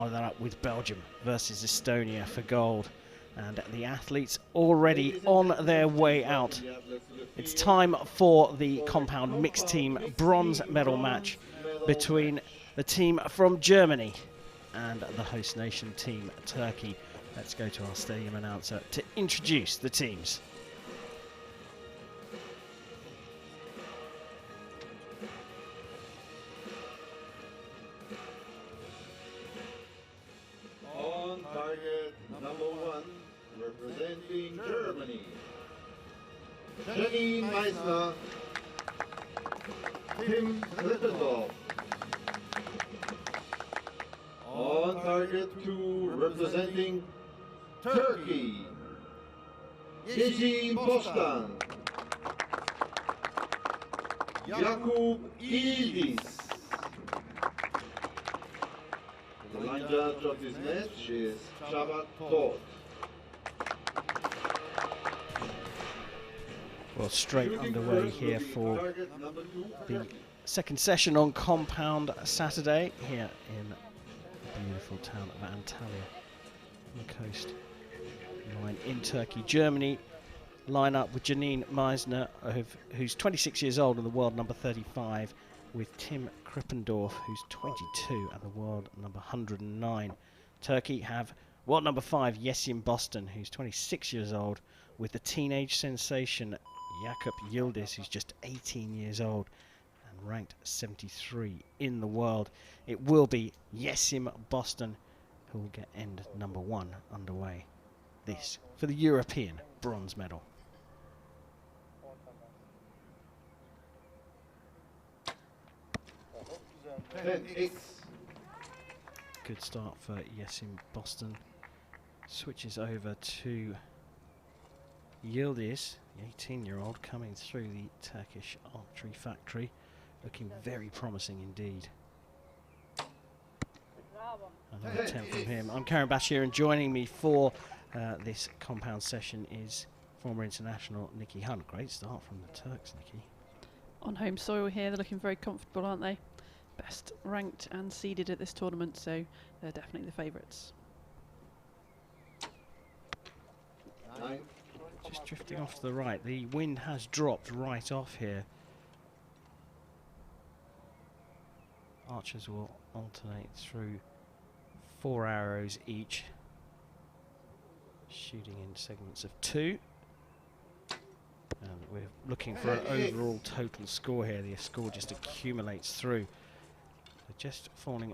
Follow that up with Belgium versus Estonia for gold. And the athletes already on their way out. It's time for the compound mixed team bronze medal match between the team from Germany and the host nation team Turkey. Let's go to our stadium announcer to introduce the teams. On target number 1, representing Germany, Jenny Meissner, Tim Rippendorf. On target 2, representing Turkey, Yeşim Bostan, Jakub Ildis. The line judge of this match is Shabat Toth. Well, straight underway here for the second session on compound Saturday here in the beautiful town of Antalya on the coast line in Turkey. Germany line up with Janine Meissner, who's 26 years old and the world number 35, with Tim Krippendorf, who's 22 and the world number 109. Turkey have world number 5, Yeşim Bostan, who's 26 years old, with the teenage sensation Jakub Yildiz, who's just 18 years old and ranked 73 in the world. It will be Yeşim Bostan who will get end number 1 underway. This for the European bronze medal. Good start for Yeşim Bostan. Switches over to Yildiz, the 18-year-old, coming through the Turkish archery factory, looking very promising indeed. Another attempt from him. I'm Karen Bashir, and joining me for this compound session is former international Nikki Hunt. Great start from the Turks, Nikki. On home soil here, they're looking very comfortable, aren't they? Best ranked and seeded at this tournament, so they're definitely the favourites. Just drifting off to the right. The wind has dropped right off here. Archers will alternate through 4 arrows each, shooting in segments of 2. And we're looking for an overall total score here. The score just accumulates through. So just falling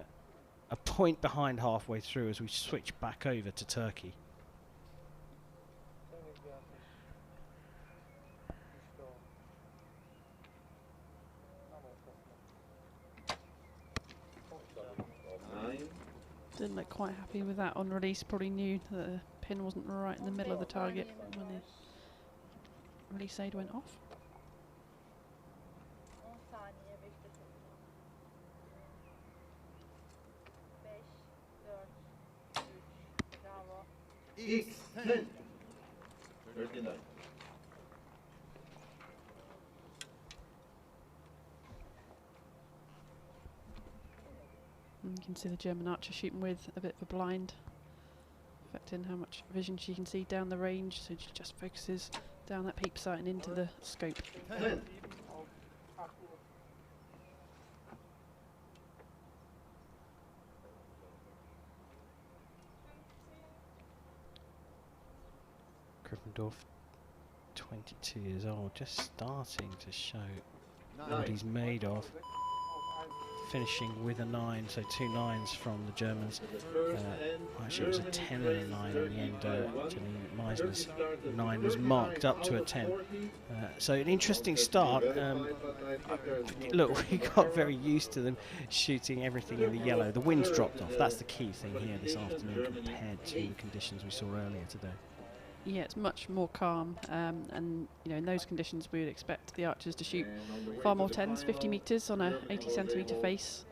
a point behind halfway through as we switch back over to Turkey. Didn't look quite happy with that on release. Probably knew that the pin wasn't right in the middle of the target when the release aid went off. X10. 39. And you can see the German archer shooting with a bit of a blind, affecting how much vision she can see down the range, so she just focuses down that peep sight and into the scope. 10. Krippendorf, 22 years old, just starting to show what he's made of. Finishing with a 9, so 2 9s from the Germans. Actually, it was a 10 and a 9 in the end. Janine Meissner's 9 was marked up to a 10. So an interesting start. Look, we got very used to them shooting everything in the yellow. The wind's dropped off. That's the key thing here this afternoon compared to the conditions we saw earlier today. Yeah, it's much more calm, and you know, in those conditions we would expect the archers to shoot far more 10s, 50 metres on a 80 centimetre face,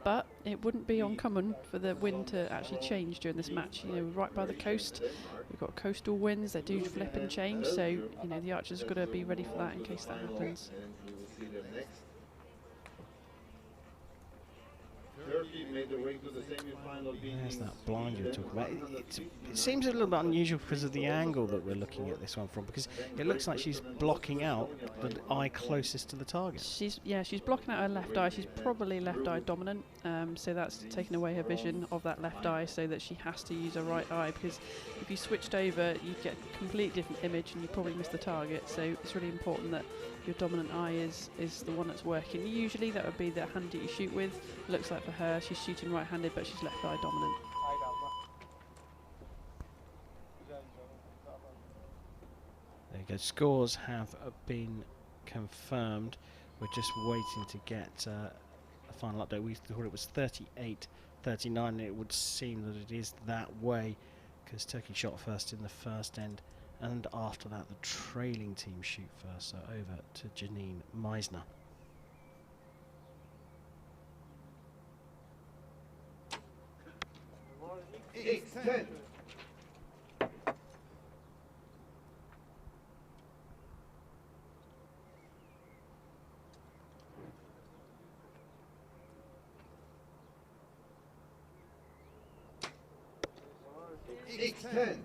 but it wouldn't be uncommon for the wind to actually change during this match. You know, we're right by the coast, we've got coastal winds, they do flip and change, so you know, the archers have got to be ready for that in case that happens. Turkey made the way to the semi-final. There's that blind you were talking about. It seems a little bit unusual because of the angle that we're looking at this one from, because it looks like she's blocking out the eye closest to the target. She's blocking out her left eye. She's probably left eye dominant, so that's taken away her vision of that left eye, so that she has to use her right eye, because if you switched over you'd get a completely different image and you probably miss the target. So it's really important that your dominant eye is the one that's working. Usually that would be the hand that you shoot with. Looks like for her she's shooting right-handed, but she's left eye dominant. There you go. Scores have been confirmed. We're just waiting to get a final update. We thought it was 38-39, and it would seem that it is that way, because Turkey shot first in the first end, and after that the trailing team shoot first. So over to Janine Meisner. X10. X10.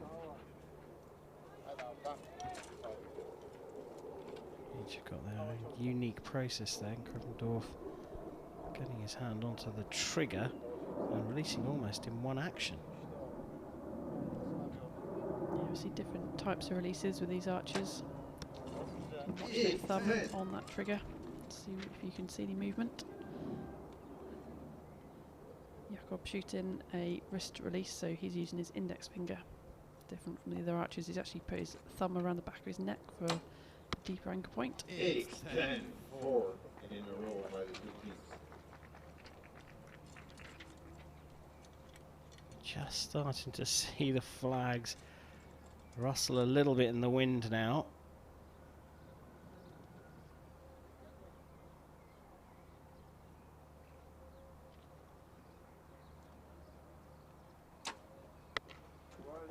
Each got their own unique process there. Krippendorf getting his hand onto the trigger and releasing almost in one action. Yeah, we see different types of releases with these archers. You can watch their thumb on that trigger, see if you can see any movement. Jakob shooting a wrist release, so he's using his index finger. Different from the other archers, he's actually put his thumb around the back of his neck for a deeper anchor point. X10. 4 in a row by the two teams. Just starting to see the flags rustle a little bit in the wind now.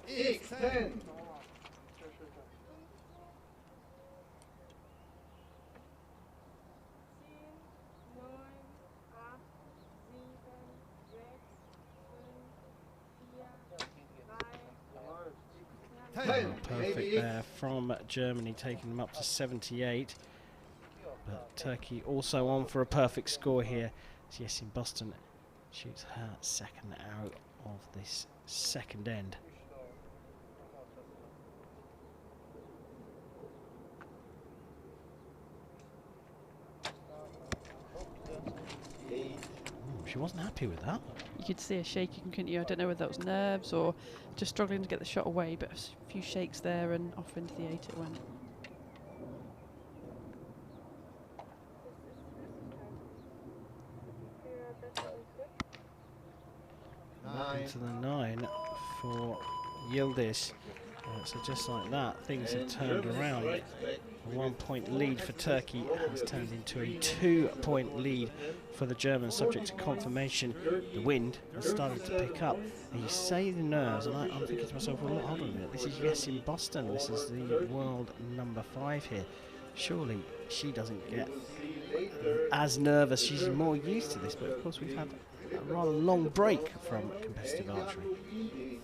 X10. Perfect there from Germany, taking them up to 78. But Turkey also on for a perfect score here. So Yesin Boston shoots her second arrow of this second end. She wasn't happy with that. You could see her shaking, couldn't you? I don't know whether that was nerves or just struggling to get the shot away, but a few shakes there and off into the 8 it went. Into the 9 for Yildiz. So just like that, things have turned around. A 1 point lead for Turkey has turned into a 2 point lead for the Germans, subject to confirmation. The wind has started to pick up, and you say the nerves, and I'm thinking to myself, well, hold on a minute, this is Yesin Boston, this is the world number 5 here. Surely she doesn't get as nervous, she's more used to this, but of course we've had a rather long break from competitive archery.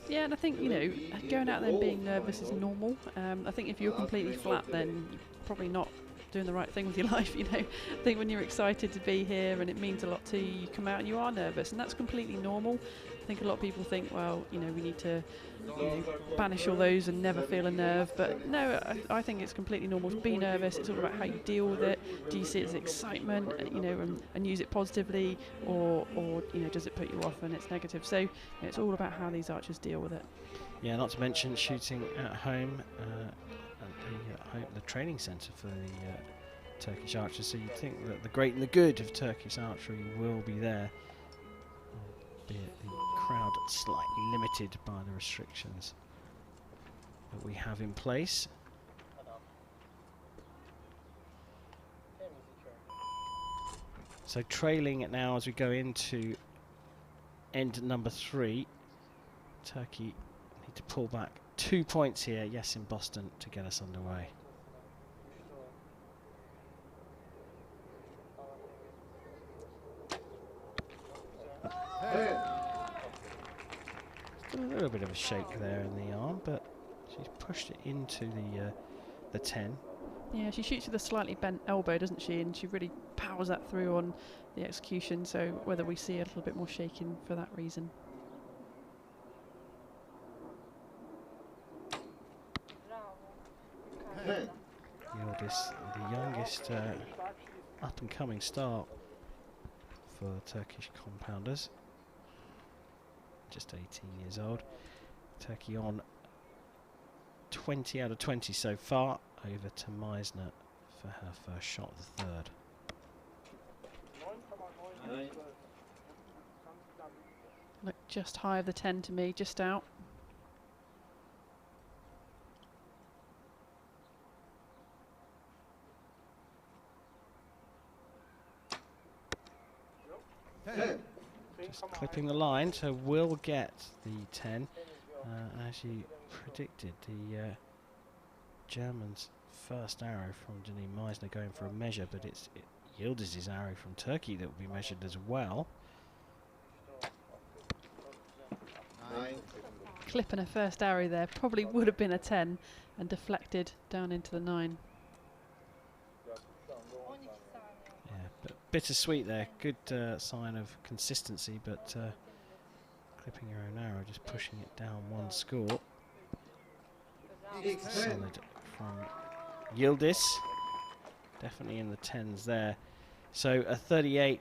Yeah, and I think, you know, going out there and being nervous is normal. I think if you're completely flat, then you're probably not doing the right thing with your life, you know. I think when you're excited to be here and it means a lot to you, you come out and you are nervous, and that's completely normal. I think a lot of people think, well, you know, we need to, you know, banish all those and never feel a nerve, but no, I think it's completely normal to be nervous. It's all about how you deal with it. Do you see it as excitement, you know, and use it positively, or you know, does it put you off and it's negative? So, you know, it's all about how these archers deal with it. Yeah, not to mention shooting at home at the training centre for the Turkish archers, so you'd think that the great and the good of Turkish archery will be there, albeit the crowd slightly limited by the restrictions that we have in place. So trailing it now as we go into end number 3. Turkey need to pull back 2 points here, yes, in Boston, to get us underway. A little bit of a shake there in the arm, but she's pushed it into the 10. Yeah, she shoots with a slightly bent elbow, doesn't she? And she really powers that through on the execution. So whether we see a little bit more shaking for that reason. Yildiz, the youngest up-and-coming star for Turkish compounders. Just 18 years old. Turkey on 20 out of 20 so far. Over to Meisner for her first shot of the third. Look just high of the 10 to me, just out. Just clipping the line, so we'll get the 10. As you predicted, the Germans' first arrow from Janine Meisner going for a measure, but it's Yildiz's arrow from Turkey that will be measured as well. Clipping her first arrow there, probably would have been a 10 and deflected down into the 9. Yeah, but bittersweet there. Good sign of consistency, but clipping your own arrow, just pushing it down one score. Solid from Yildiz. Definitely in the 10s there. So a 38,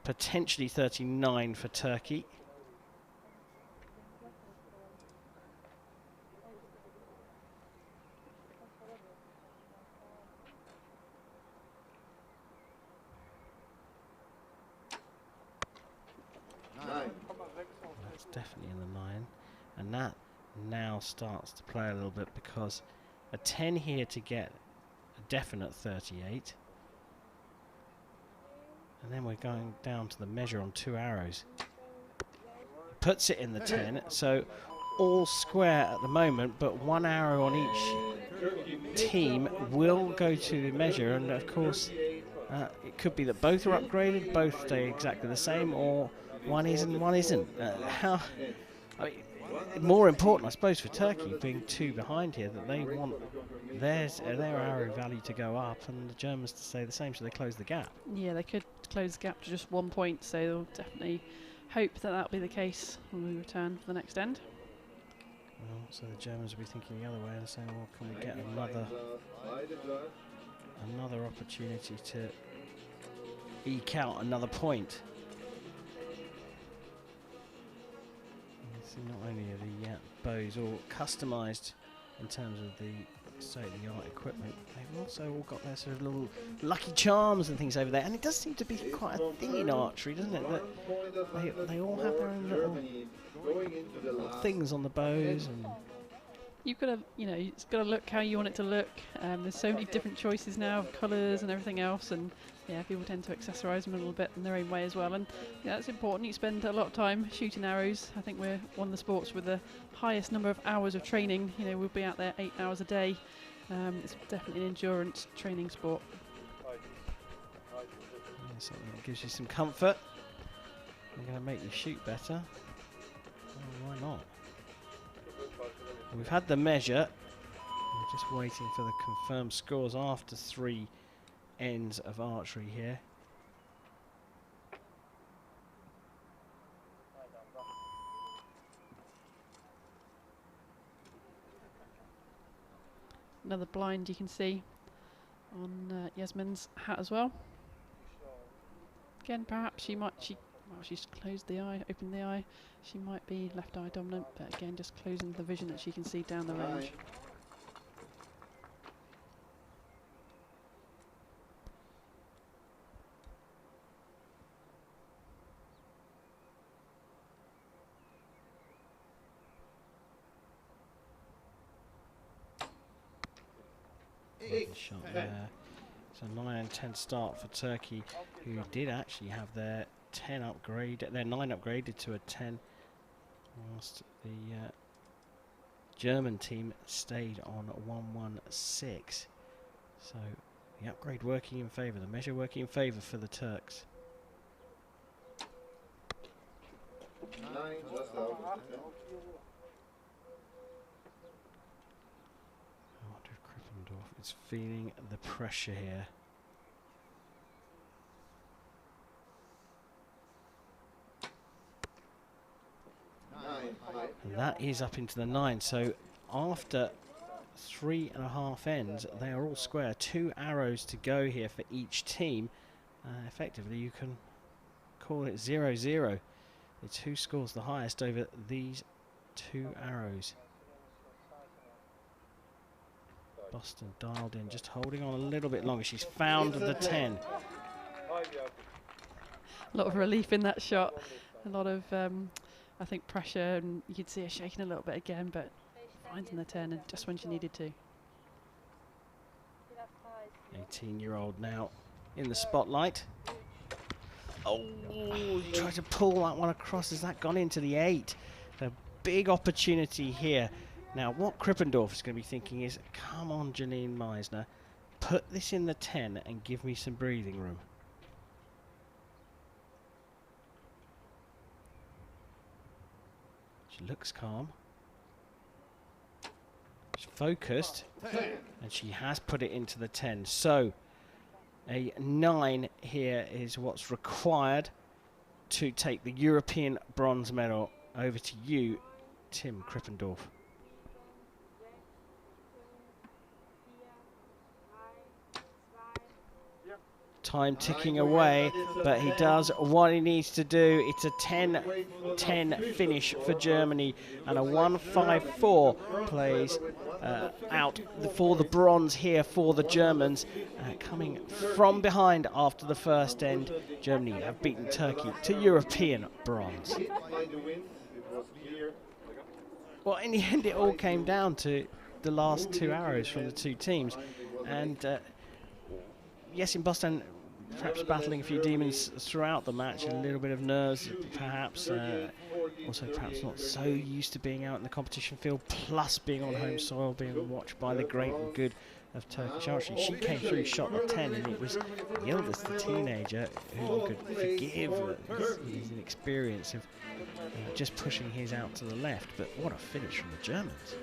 potentially 39 for Turkey. That's definitely in the 9. And that now starts to play a little bit, because a 10 here to get a definite 38. And then we're going down to the measure on 2 arrows. Puts it in the 10, so all square at the moment, but 1 arrow on each team will go to the measure, and of course it could be that both are upgraded, both stay exactly the same, or one is and one isn't. I mean, more important, I suppose, for Turkey being 2 behind here, that they want their arrow value to go up and the Germans to stay the same, so they close the gap. Yeah, they could close the gap to just 1 point, so they'll definitely hope that that'll be the case when we return for the next end. Well, so the Germans will be thinking the other way and saying, well, can we get another opportunity to eke out another point? So not only are the bows all customised in terms of the state-of-the-art equipment, they've also all got their sort of little lucky charms and things over there. And it does seem to be quite a thing in archery, doesn't it? That they all have their own little things on the bows. And You've got to, it's got to look how you want it to look. There's so many different choices now of colours and everything else, and yeah, people tend to accessorise them a little bit in their own way as well. And yeah, that's important. You spend a lot of time shooting arrows. I think we're one of the sports with the highest number of hours of training. We'll be out there 8 hours a day. It's definitely an endurance training sport. yeah, something that gives you some comfort. They're going to make you shoot better. Oh, why not? We've had the measure. We're just waiting for the confirmed scores after 3 ends of archery here. Another blind you can see on Yasmin's hat as well. Again, perhaps she's closed the eye, opened the eye. She might be left eye dominant, but again, just closing the vision that she can see down the range. Shot there. So 9 and 10 start for Turkey, who did actually have their 9 upgraded to a 10, whilst the German team stayed on 116. So the upgrade working in favour, the measure working in favour for the Turks. 9 just out of the 10. I wonder if Krippendorf is feeling the pressure here. And that is up into the 9. So after 3.5 ends, they are all square. 2 arrows to go here for each team. Effectively, you can call it 0-0. It's who scores the highest over these 2 arrows. Boston dialed in, just holding on a little bit longer. She's found the 10. A lot of relief in that shot. A lot of, I think, pressure, and you could see her shaking a little bit again, but finding the 10 and just when she needed to. 18-year-old now in the spotlight. Oh, tried to pull that one across. Has that gone into the 8? A big opportunity here. Now, what Krippendorf is going to be thinking is, come on, Janine Meisner, put this in the 10 and give me some breathing room. She looks calm. She's focused, and she has put it into the 10. So, a 9 here is what's required to take the European bronze medal. Over to you, Tim Krippendorf. Time ticking away, but he does what he needs to do. It's a 10-10 finish for Germany, and a 1-5-4 plays out for the bronze here for the Germans. Coming from behind after the first end, Germany have beaten Turkey to European bronze. Well, in the end, it all came down to the last 2 arrows from the 2 teams, and yes, in Boston, perhaps battling a few demons throughout the match, a little bit of nerves, perhaps. Also, perhaps not so used to being out in the competition field, plus being on home soil, being watched by the great and good of Turkish archery. She came through, shot the 10, and it was Yildiz, the teenager, who you could forgive his inexperience of just pushing his out to the left. But what a finish from the Germans.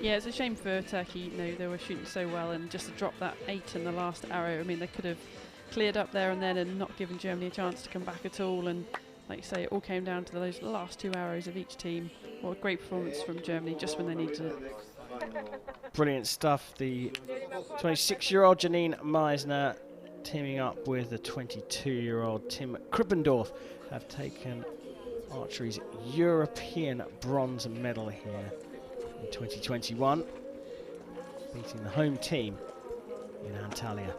Yeah, it's a shame for Turkey. You know, they were shooting so well, and just to drop that 8 in the last arrow, I mean, they could have cleared up there and then and not given Germany a chance to come back at all. And like you say, it all came down to those last 2 arrows of each team. What a great performance from Germany just when they needed it. Brilliant stuff. The 26-year-old Janine Meisner teaming up with the 22-year-old Tim Krippendorf have taken archery's European bronze medal here in 2021, beating the home team in Antalya.